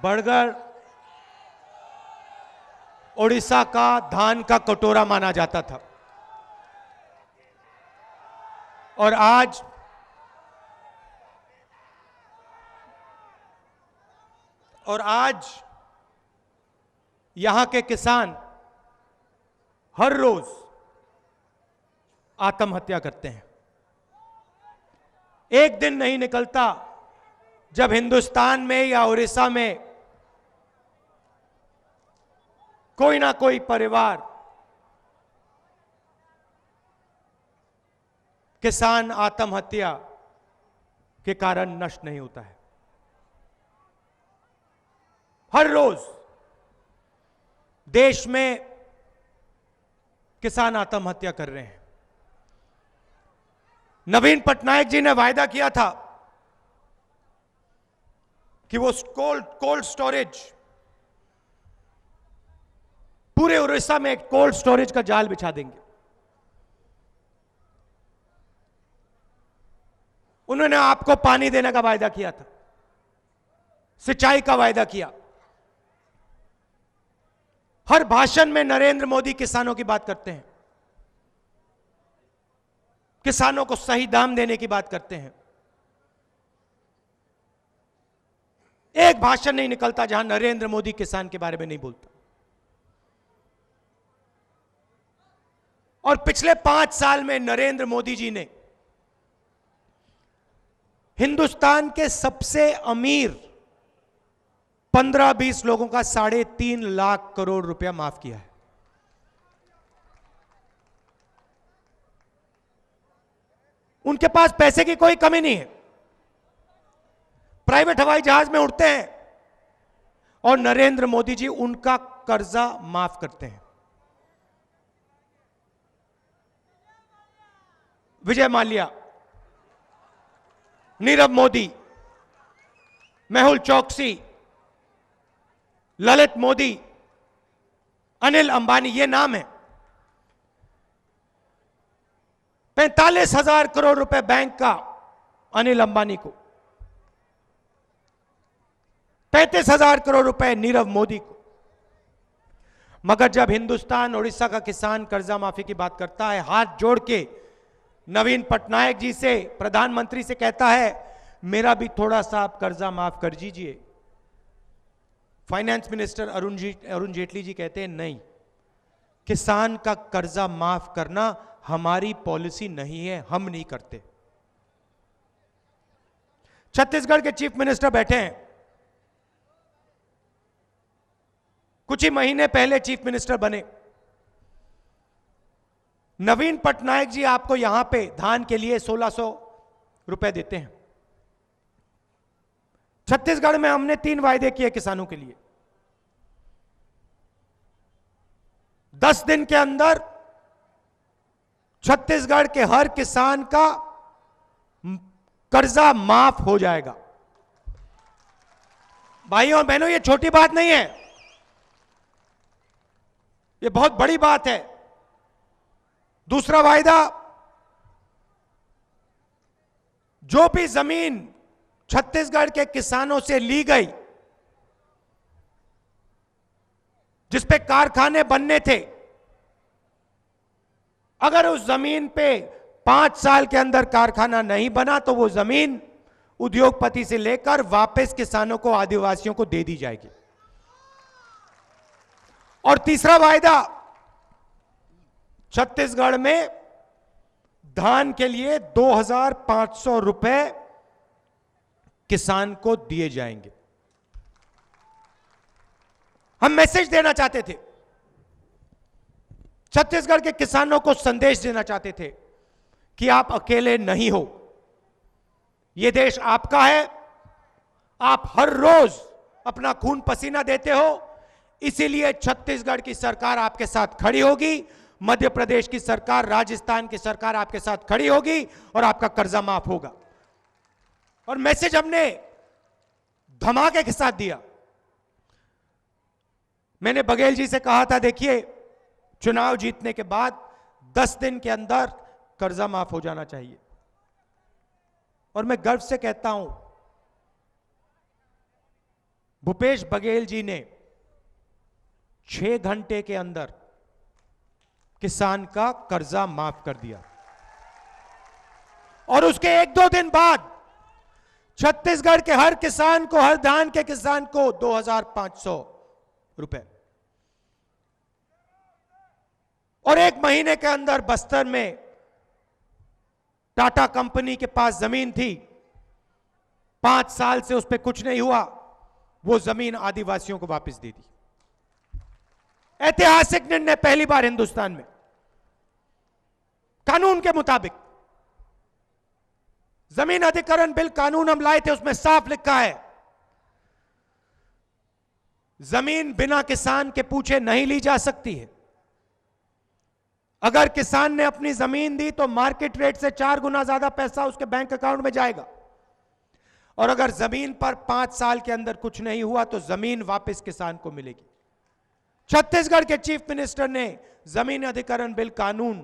बड़गढ़ उड़ीसा का धान का कटोरा माना जाता था और आज यहां के किसान हर रोज आत्महत्या करते हैं। एक दिन नहीं निकलता जब हिंदुस्तान में या उड़ीसा में कोई ना कोई परिवार किसान आत्महत्या के कारण नष्ट नहीं होता है। हर रोज देश में किसान आत्महत्या कर रहे हैं। नवीन पटनायक जी ने वायदा किया था कि वो कोल्ड स्टोरेज, पूरे उड़ीसा में एक कोल्ड स्टोरेज का जाल बिछा देंगे। उन्होंने आपको पानी देने का वायदा किया था, सिंचाई का वायदा किया। हर भाषण में नरेंद्र मोदी किसानों की बात करते हैं, किसानों को सही दाम देने की बात करते हैं। एक भाषण नहीं निकलता जहां नरेंद्र मोदी किसान के बारे में नहीं बोलता। और पिछले 5 साल में नरेंद्र मोदी जी ने हिंदुस्तान के सबसे अमीर 15-20 लोगों का 3.5 लाख करोड़ रुपया माफ किया है। उनके पास पैसे की कोई कमी नहीं है। प्राइवेट हवाई जहाज में उड़ते हैं और नरेंद्र मोदी जी उनका कर्जा माफ करते हैं। विजय माल्या, नीरव मोदी, मेहुल चोकसी, ललित मोदी, अनिल अंबानी, ये नाम है। 45,000 करोड़ रुपए बैंक का अनिल अंबानी को, 35,000 करोड़ रुपए नीरव मोदी को। मगर जब हिंदुस्तान उड़ीसा का किसान कर्जा माफी की बात करता है, हाथ जोड़ के नवीन पटनायक जी से, प्रधानमंत्री से कहता है मेरा भी थोड़ा सा आप कर्जा माफ कर दीजिए, फाइनेंस मिनिस्टर अरुण जेटली जी कहते हैं नहीं, किसान का कर्जा माफ करना हमारी पॉलिसी नहीं है, हम नहीं करते। छत्तीसगढ़ के चीफ मिनिस्टर बैठे हैं, कुछ ही महीने पहले चीफ मिनिस्टर बने। नवीन पटनायक जी आपको यहां पे धान के लिए 1600 रुपए देते हैं। छत्तीसगढ़ में हमने 3 वायदे किए किसानों के लिए। 10 दिन के अंदर छत्तीसगढ़ के हर किसान का कर्जा माफ हो जाएगा। भाइयों और बहनों, ये छोटी बात नहीं है, ये बहुत बड़ी बात है। दूसरा वायदा, जो भी जमीन छत्तीसगढ़ के किसानों से ली गई, जिस पे कारखाने बनने थे, अगर उस जमीन पे 5 साल के अंदर कारखाना नहीं बना तो वो जमीन उद्योगपति से लेकर वापस किसानों को, आदिवासियों को दे दी जाएगी। और तीसरा वायदा, छत्तीसगढ़ में धान के लिए 2,500 रुपए किसान को दिए जाएंगे। हम मैसेज देना चाहते थे, छत्तीसगढ़ के किसानों को संदेश देना चाहते थे कि आप अकेले नहीं हो, यह देश आपका है, आप हर रोज अपना खून पसीना देते हो, इसीलिए छत्तीसगढ़ की सरकार आपके साथ खड़ी होगी, मध्य प्रदेश की सरकार, राजस्थान की सरकार आपके साथ खड़ी होगी और आपका कर्जा माफ होगा। और मैसेज हमने धमाके के साथ दिया। मैंने बघेल जी से कहा था, देखिए चुनाव जीतने के बाद 10 दिन के अंदर कर्जा माफ हो जाना चाहिए। और मैं गर्व से कहता हूं, भूपेश बघेल जी ने 6 घंटे के अंदर किसान का कर्जा माफ कर दिया और उसके 1-2 दिन बाद छत्तीसगढ़ के हर किसान को, हर धान के किसान को 2,500 रुपए, और 1 महीने के अंदर बस्तर में टाटा कंपनी के पास जमीन थी, 5 साल से उस पर कुछ नहीं हुआ, वो जमीन आदिवासियों को वापस दे दी। ऐतिहासिक निर्णय, पहली बार हिंदुस्तान में कानून के मुताबिक। जमीन अधिग्रहण बिल कानून हम लाए थे, उसमें साफ लिखा है जमीन बिना किसान के पूछे नहीं ली जा सकती है। अगर किसान ने अपनी जमीन दी तो मार्केट रेट से 4 गुना ज्यादा पैसा उसके बैंक अकाउंट में जाएगा, और अगर जमीन पर 5 साल के अंदर कुछ नहीं हुआ तो जमीन वापस किसान को मिलेगी। छत्तीसगढ़ के चीफ मिनिस्टर ने जमीन अधिग्रहण बिल कानून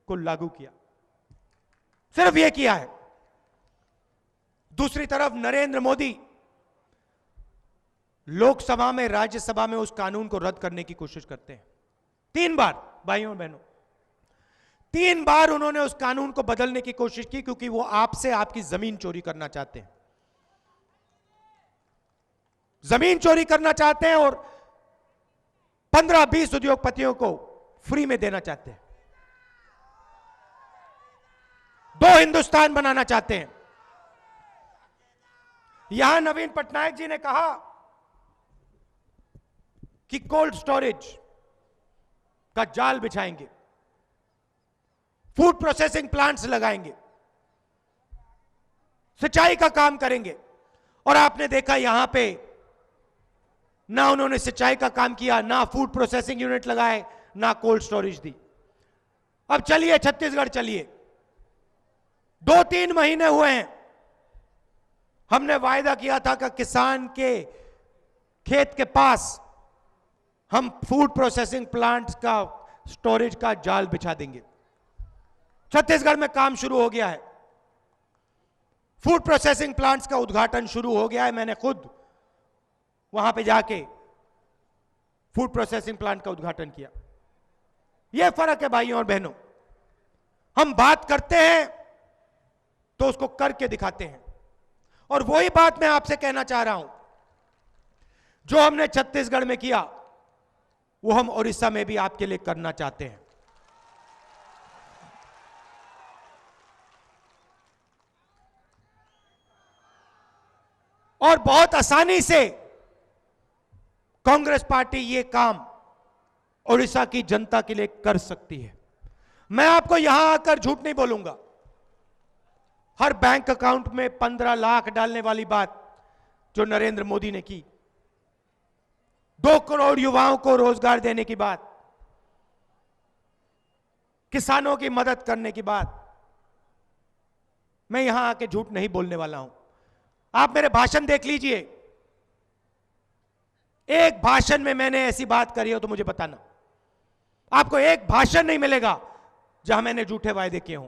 को लागू किया, सिर्फ यह किया है। दूसरी तरफ नरेंद्र मोदी लोकसभा में, राज्यसभा में उस कानून को रद्द करने की कोशिश करते हैं। 3 बार, भाइयों और बहनों, 3 बार उन्होंने उस कानून को बदलने की कोशिश की, क्योंकि वो आपसे आपकी जमीन चोरी करना चाहते हैं। जमीन चोरी करना चाहते हैं और 15-20 उद्योगपतियों को फ्री में देना चाहते हैं। 2 हिंदुस्तान बनाना चाहते हैं। यहां नवीन पटनायक जी ने कहा कि कोल्ड स्टोरेज का जाल बिछाएंगे, फूड प्रोसेसिंग प्लांट्स लगाएंगे, सिंचाई का काम करेंगे, और आपने देखा यहां पे ना उन्होंने सिंचाई का काम किया, ना फूड प्रोसेसिंग यूनिट लगाए, ना कोल्ड स्टोरेज दी। अब चलिए छत्तीसगढ़ चलिए, 2-3 महीने हुए हैं, हमने वायदा किया था कि किसान के खेत के पास हम फूड प्रोसेसिंग प्लांट्स का, स्टोरेज का जाल बिछा देंगे। छत्तीसगढ़ में काम शुरू हो गया है, फूड प्रोसेसिंग प्लांट्स का उद्घाटन शुरू हो गया है। मैंने खुद वहां पे जाके फूड प्रोसेसिंग प्लांट का उद्घाटन किया। यह फर्क है भाइयों और बहनों, हम बात करते हैं तो उसको करके दिखाते हैं, और वही बात मैं आपसे कहना चाह रहा हूं। जो हमने छत्तीसगढ़ में किया वो हम ओडिशा में भी आपके लिए करना चाहते हैं। और बहुत आसानी से कांग्रेस पार्टी ये काम ओडिशा की जनता के लिए कर सकती है। मैं आपको यहां आकर झूठ नहीं बोलूंगा। हर बैंक अकाउंट में 15 लाख डालने वाली बात जो नरेंद्र मोदी ने की, 2 करोड़ युवाओं को रोजगार देने की बात, किसानों की मदद करने की बात, मैं यहां आके झूठ नहीं बोलने वाला हूं। आप मेरे भाषण देख लीजिए, एक भाषण में मैंने ऐसी बात करी हो तो मुझे बताना। आपको एक भाषण नहीं मिलेगा जहां मैंने झूठे वायदे किए हों।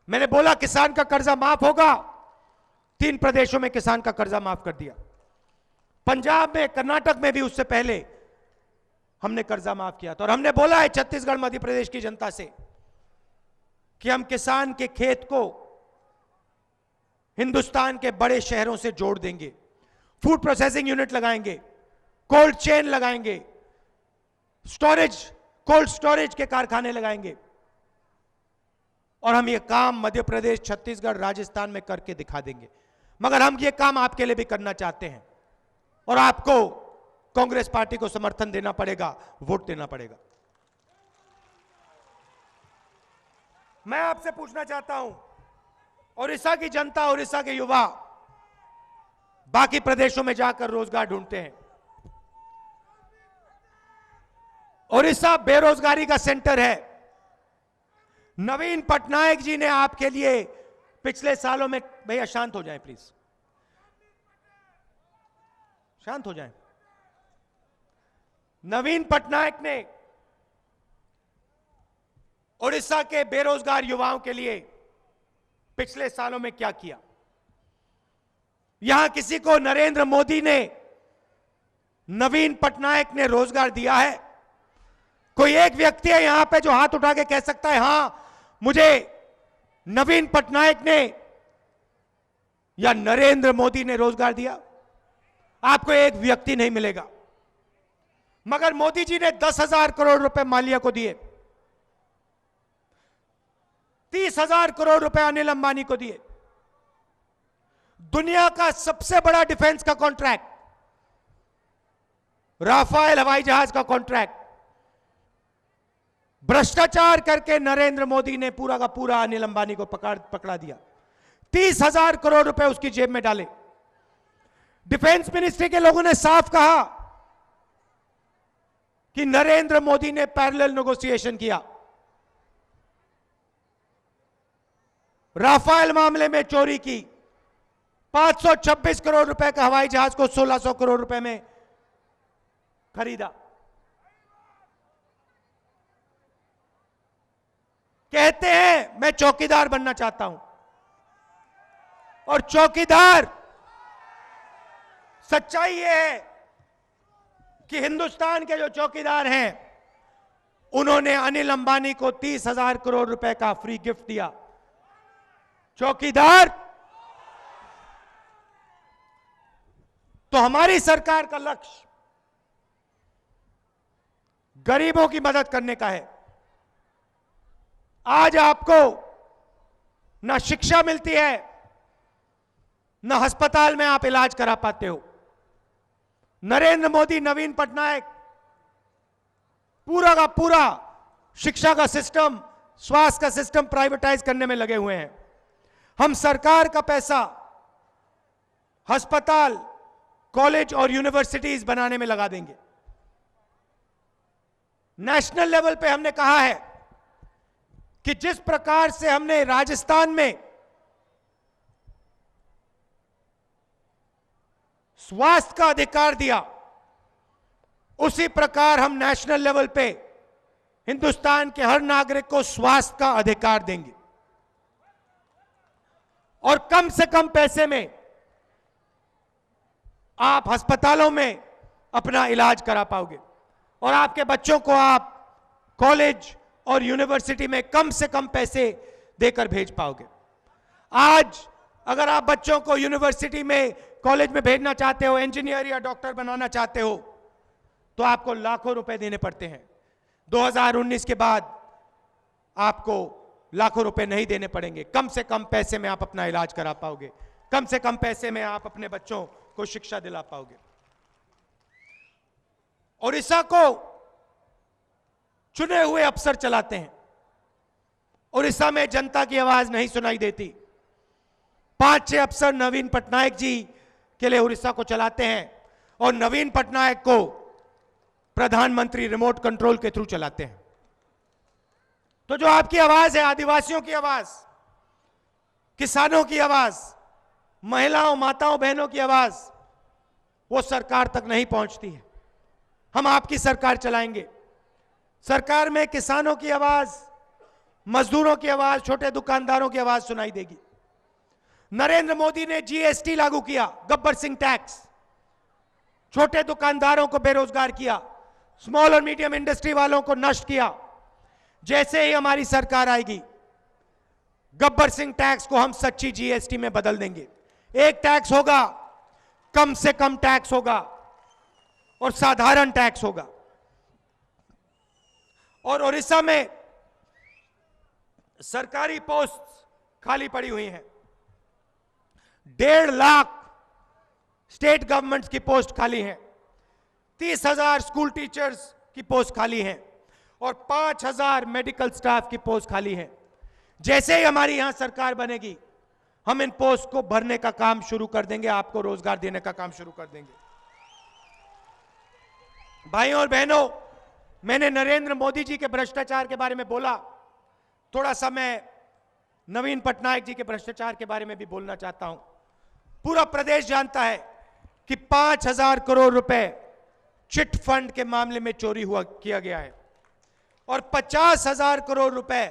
मैंने बोला किसान का कर्जा माफ होगा, 3 प्रदेशों में किसान का कर्जा माफ कर दिया, पंजाब में, कर्नाटक में भी उससे पहले हमने कर्जा माफ किया था। और हमने बोला है छत्तीसगढ़, मध्य प्रदेश की जनता से कि हम किसान के खेत को हिंदुस्तान के बड़े शहरों से जोड़ देंगे, फूड प्रोसेसिंग यूनिट लगाएंगे, कोल्ड चेन लगाएंगे, कोल्ड स्टोरेज के कारखाने लगाएंगे, और हम ये काम मध्य प्रदेश, छत्तीसगढ़, राजस्थान में करके दिखा देंगे। मगर हम ये काम आपके लिए भी करना चाहते हैं, और आपको कांग्रेस पार्टी को समर्थन देना पड़ेगा, वोट देना पड़ेगा। मैं आपसे पूछना चाहता हूं, ओडिशा की जनता, ओडिशा के युवा बाकी प्रदेशों में जाकर रोजगार ढूंढते हैं। ओडिशा बेरोजगारी का सेंटर है। नवीन पटनायक जी ने आपके लिए पिछले सालों में, भैया शांत हो जाएं प्लीज, शांत हो जाएं। नवीन पटनायक ने ओडिशा के बेरोजगार युवाओं के लिए पिछले सालों में क्या किया? यहां किसी को नरेंद्र मोदी ने, नवीन पटनायक ने रोजगार दिया है? कोई एक व्यक्ति है यहां पे जो हाथ उठा के कह सकता है हां मुझे नवीन पटनायक ने या नरेंद्र मोदी ने रोजगार दिया? आपको एक व्यक्ति नहीं मिलेगा। मगर मोदी जी ने 10,000 करोड़ रुपए माल्या को दिए, 30,000 करोड़ रुपए अनिल अंबानी को दिए। दुनिया का सबसे बड़ा डिफेंस का कॉन्ट्रैक्ट, राफेल हवाई जहाज का कॉन्ट्रैक्ट, भ्रष्टाचार करके नरेंद्र मोदी ने पूरा का पूरा अनिल अंबानी को पकड़ा दिया। 30,000 करोड़ रुपए उसकी जेब में डाले। डिफेंस मिनिस्ट्री के लोगों ने साफ कहा कि नरेंद्र मोदी ने पैरेलल नेगोशिएशन किया। राफेल मामले में चोरी की, 526 करोड़ रुपए का हवाई जहाज को 1600 करोड़ रुपए में खरीदा। कहते हैं मैं चौकीदार बनना चाहता हूं, और चौकीदार, सच्चाई यह है कि हिंदुस्तान के जो चौकीदार हैं उन्होंने अनिल अंबानी को 30,000 करोड़ रुपए का फ्री गिफ्ट दिया। चौकीदार। तो हमारी सरकार का लक्ष्य गरीबों की मदद करने का है। आज आपको ना शिक्षा मिलती है, ना अस्पताल में आप इलाज करा पाते हो। नरेंद्र मोदी, नवीन पटनायक पूरा का पूरा शिक्षा का सिस्टम, स्वास्थ्य का सिस्टम प्राइवेटाइज करने में लगे हुए हैं। हम सरकार का पैसा अस्पताल, कॉलेज और यूनिवर्सिटीज बनाने में लगा देंगे। नेशनल लेवल पे हमने कहा है कि जिस प्रकार से हमने राजस्थान में स्वास्थ्य का अधिकार दिया, उसी प्रकार हम नेशनल लेवल पे हिंदुस्तान के हर नागरिक को स्वास्थ्य का अधिकार देंगे। और कम से कम पैसे में आप अस्पतालों में अपना इलाज करा पाओगे, और आपके बच्चों को आप कॉलेज और यूनिवर्सिटी में कम से कम पैसे देकर भेज पाओगे। आज अगर आप बच्चों को यूनिवर्सिटी में, कॉलेज में भेजना चाहते हो, इंजीनियर या डॉक्टर बनाना चाहते हो, तो आपको लाखों रुपए देने पड़ते हैं। 2019 के बाद आपको लाखों रुपए नहीं देने पड़ेंगे। कम से कम पैसे में आप अपना इलाज करा पाओगे, कम से कम पैसे में आप अपने बच्चों को शिक्षा दिला पाओगे। ओडिशा को चुने हुए अफसर चलाते हैं। ओडिशा में जनता की आवाज नहीं सुनाई देती। 5-6 अफसर नवीन पटनायक जी के लिए उड़ीसा को चलाते हैं, और नवीन पटनायक को प्रधानमंत्री रिमोट कंट्रोल के थ्रू चलाते हैं। तो जो आपकी आवाज है, आदिवासियों की आवाज, किसानों की आवाज, महिलाओं, माताओं, बहनों की आवाज, वो सरकार तक नहीं पहुंचती है। हम आपकी सरकार चलाएंगे। सरकार में किसानों की आवाज, मजदूरों की आवाज, छोटे दुकानदारों की आवाज सुनाई देगी। नरेंद्र मोदी ने जीएसटी लागू किया, गब्बर सिंह टैक्स, छोटे दुकानदारों को बेरोजगार किया, स्मॉल और मीडियम इंडस्ट्री वालों को नष्ट किया। जैसे ही हमारी सरकार आएगी, गब्बर सिंह टैक्स को हम सच्ची जीएसटी में बदल देंगे। एक टैक्स होगा, कम से कम टैक्स होगा और साधारण टैक्स होगा। और ओडिशा में सरकारी पोस्ट खाली पड़ी हुई हैं। 1.5 लाख स्टेट गवर्नमेंट्स की पोस्ट खाली हैं, 30,000 स्कूल टीचर्स की पोस्ट खाली हैं, और 5,000 मेडिकल स्टाफ की पोस्ट खाली हैं। जैसे ही हमारी यहां सरकार बनेगी, हम इन पोस्ट को भरने का काम शुरू कर देंगे, आपको रोजगार देने का काम शुरू कर देंगे। भाइयों और बहनों, मैंने नरेंद्र मोदी जी के भ्रष्टाचार के बारे में बोला, थोड़ा सा मैं नवीन पटनायक जी के भ्रष्टाचार के बारे में भी बोलना चाहता हूं। पूरा प्रदेश जानता है कि 5,000 करोड़ रुपए चिट फंड के मामले में चोरी किया गया है, और 50,000 करोड़ रुपए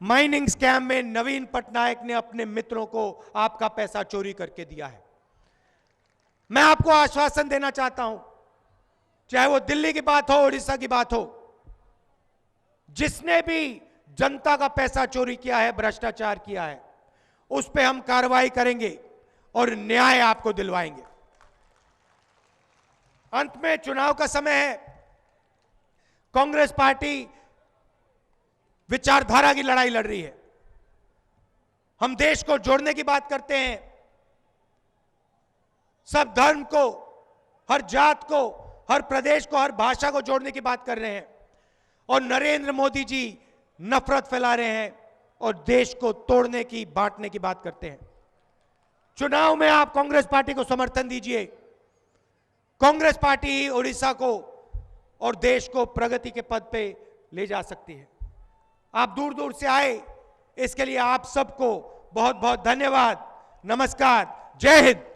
माइनिंग स्कैम में नवीन पटनायक ने अपने मित्रों को आपका पैसा चोरी करके दिया है। मैं आपको आश्वासन देना चाहता हूं, चाहे वो दिल्ली की बात हो, उड़ीसा की बात हो, जिसने भी जनता का पैसा चोरी किया है, भ्रष्टाचार किया है, उस पे हम कार्रवाई करेंगे और न्याय आपको दिलवाएंगे। अंत में चुनाव का समय है। कांग्रेस पार्टी विचारधारा की लड़ाई लड़ रही है। हम देश को जोड़ने की बात करते हैं, सब धर्म को, हर जात को, हर प्रदेश को, हर भाषा को जोड़ने की बात कर रहे हैं, और नरेंद्र मोदी जी नफरत फैला रहे हैं और देश को तोड़ने की, बांटने की बात करते हैं। चुनाव में आप कांग्रेस पार्टी को समर्थन दीजिए। कांग्रेस पार्टी ही उड़ीसा को और देश को प्रगति के पद पे ले जा सकती है। आप दूर दूर से आए, इसके लिए आप सबको बहुत बहुत धन्यवाद। नमस्कार, जय हिंद।